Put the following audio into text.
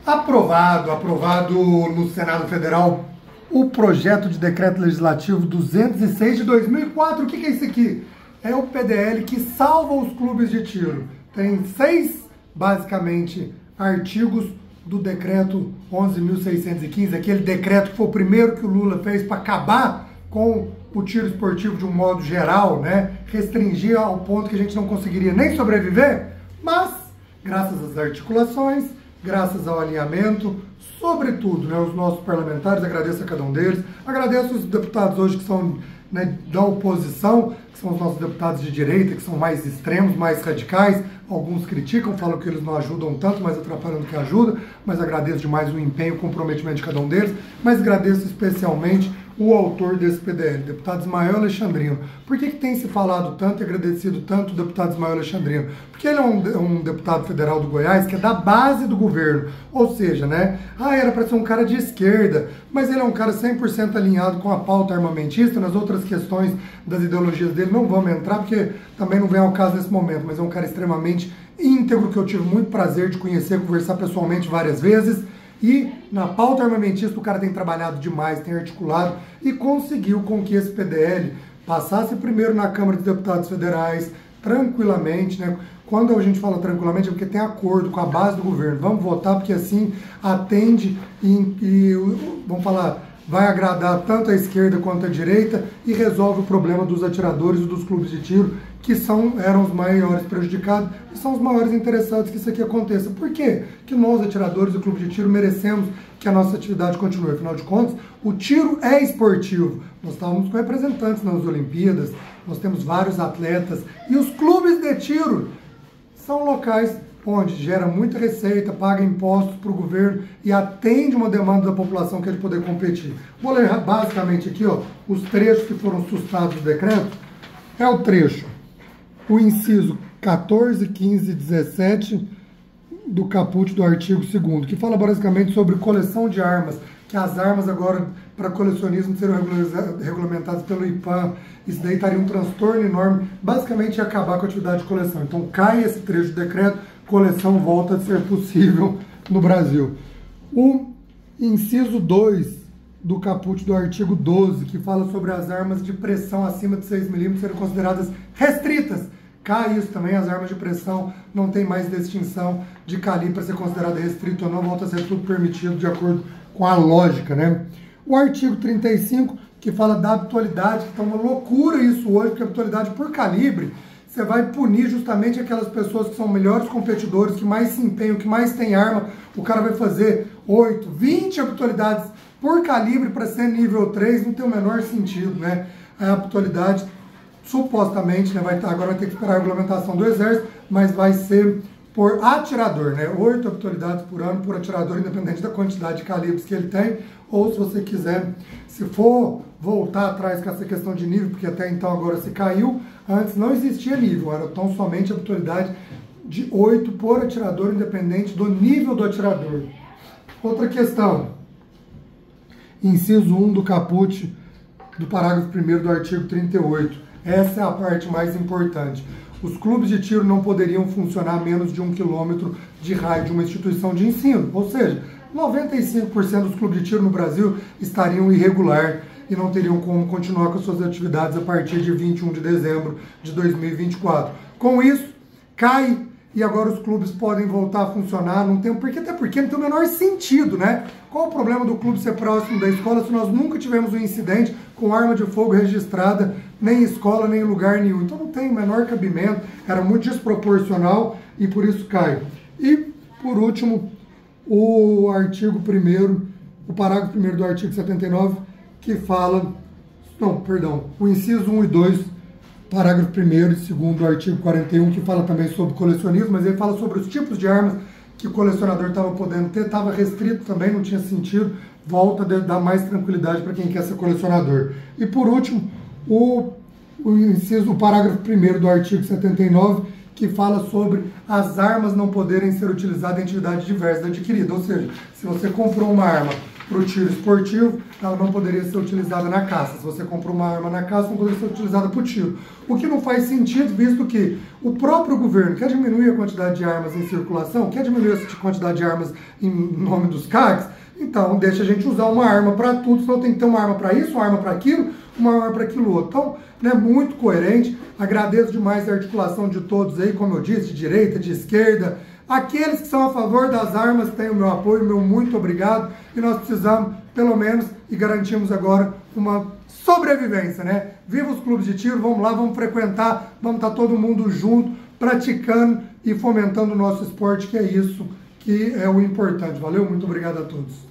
Aprovado no Senado Federal o projeto de decreto legislativo 206 de 2004. O que é isso aqui? É o PDL que salva os clubes de tiro. Tem 6, basicamente, artigos do decreto 11.615, aquele decreto que foi o primeiro que o Lula fez para acabar com o tiro esportivo de um modo geral, né? Restringir ao ponto que a gente não conseguiria nem sobreviver, mas, graças às articulações, graças ao alinhamento, sobretudo, né, os nossos parlamentares, agradeço a cada um deles, agradeço os deputados hoje que são, né, da oposição, que são os nossos deputados de direita, que são mais extremos, mais radicais, alguns criticam, falam que eles não ajudam tanto, mas atrapalham do que ajuda, mas agradeço demais o empenho, o comprometimento de cada um deles, mas agradeço especialmente o autor desse PDL, deputado Ismael Alexandrino. Por que tem se falado tanto e agradecido tanto o deputado Ismael Alexandrino? Porque ele é um deputado federal do Goiás que é da base do governo, ou seja, né, era para ser um cara de esquerda, mas ele é um cara 100% alinhado com a pauta armamentista, nas outras questões das ideologias dele não vamos entrar, porque também não vem ao caso nesse momento, mas é um cara extremamente íntegro, que eu tive muito prazer de conhecer, conversar pessoalmente várias vezes. E na pauta armamentista o cara tem trabalhado demais, tem articulado e conseguiu com que esse PDL passasse primeiro na Câmara dos Deputados Federais, tranquilamente, né? Quando a gente fala tranquilamente é porque tem acordo com a base do governo. Vamos votar porque assim atende e vamos falar, vai agradar tanto a esquerda quanto a direita e resolve o problema dos atiradores e dos clubes de tiro, que eram os maiores prejudicados e são os maiores interessados que isso aqui aconteça. Por quê? Que nós, atiradores do clube de tiro, merecemos que a nossa atividade continue. Afinal de contas, o tiro é esportivo. Nós estávamos com representantes nas Olimpíadas, nós temos vários atletas e os clubes de tiro são locais onde gera muita receita, paga impostos para o governo e atende uma demanda da população que é de poder competir. Vou ler basicamente aqui, ó, os trechos que foram sustados do decreto. É o trecho, o inciso 14, 15 e 17 do caput do artigo 2º, que fala basicamente sobre coleção de armas, que as armas agora para colecionismo serão regulamentadas pelo IPAM. Isso daí estaria um transtorno enorme, basicamente ia acabar com a atividade de coleção. Então cai esse trecho do decreto, coleção volta a ser possível no Brasil. O inciso 2 do caput do artigo 12, que fala sobre as armas de pressão acima de 6 milímetros serem consideradas restritas. Cai isso também, as armas de pressão não tem mais distinção de calibre para ser considerada restrito ou não, volta a ser tudo permitido de acordo com a lógica, né? O artigo 35, que fala da habitualidade, que está uma loucura isso hoje, porque a habitualidade por calibre, você vai punir justamente aquelas pessoas que são melhores competidores, que mais se empenham, que mais tem arma. O cara vai fazer 8, 20 habitualidades por calibre para ser nível 3, não tem o menor sentido, né? A habitualidade, supostamente, né, agora vai ter que esperar a regulamentação do Exército, mas vai ser por atirador, né? 8 habitualidades por ano por atirador, independente da quantidade de calibres que ele tem. Ou se você quiser, se for voltar atrás com essa questão de nível, porque até então agora se caiu, antes não existia nível, era tão somente a habitualidade de 8 por atirador, independente do nível do atirador. Outra questão, inciso 1 do caput do parágrafo 1º do artigo 38. Essa é a parte mais importante. Os clubes de tiro não poderiam funcionar a menos de 1 quilômetro de raio de uma instituição de ensino, ou seja, 95% dos clubes de tiro no Brasil estariam irregular e não teriam como continuar com suas atividades a partir de 21 de dezembro de 2024. Com isso, cai e agora os clubes podem voltar a funcionar, não tem porquê, até porque não tem o menor sentido, né? Qual o problema do clube ser próximo da escola se nós nunca tivemos um incidente com arma de fogo registrada, nem em escola, nem em lugar nenhum? Então não tem o menor cabimento, era muito desproporcional e por isso cai. E, por último, o artigo 1º, o parágrafo 1º do artigo 79, que fala, o inciso 1 e 2, parágrafo 1º e 2º do artigo 41, que fala também sobre colecionismo, mas ele fala sobre os tipos de armas que o colecionador estava podendo ter, estava restrito também, não tinha sentido, volta a dar mais tranquilidade para quem quer ser colecionador. E por último, o parágrafo 1º do artigo 79, que fala sobre as armas não poderem ser utilizadas em atividade diversa adquirida. Ou seja, se você comprou uma arma para o tiro esportivo, ela não poderia ser utilizada na caça. Se você compra uma arma na caça, não poderia ser utilizada para o tiro. O que não faz sentido, visto que o próprio governo quer diminuir a quantidade de armas em circulação, quer diminuir a quantidade de armas em nome dos CACs, então deixa a gente usar uma arma para tudo, senão tem que ter uma arma para isso, uma arma para aquilo, uma arma para aquilo outro. Então, né, muito coerente. Agradeço demais a articulação de todos aí, como eu disse, de direita, de esquerda. Aqueles que são a favor das armas têm o meu apoio, meu muito obrigado. E nós precisamos, pelo menos, e garantimos agora uma sobrevivência, né? Viva os clubes de tiro, vamos lá, vamos frequentar, vamos estar todo mundo junto, praticando e fomentando o nosso esporte, que é isso que é o importante. Valeu? Muito obrigado a todos.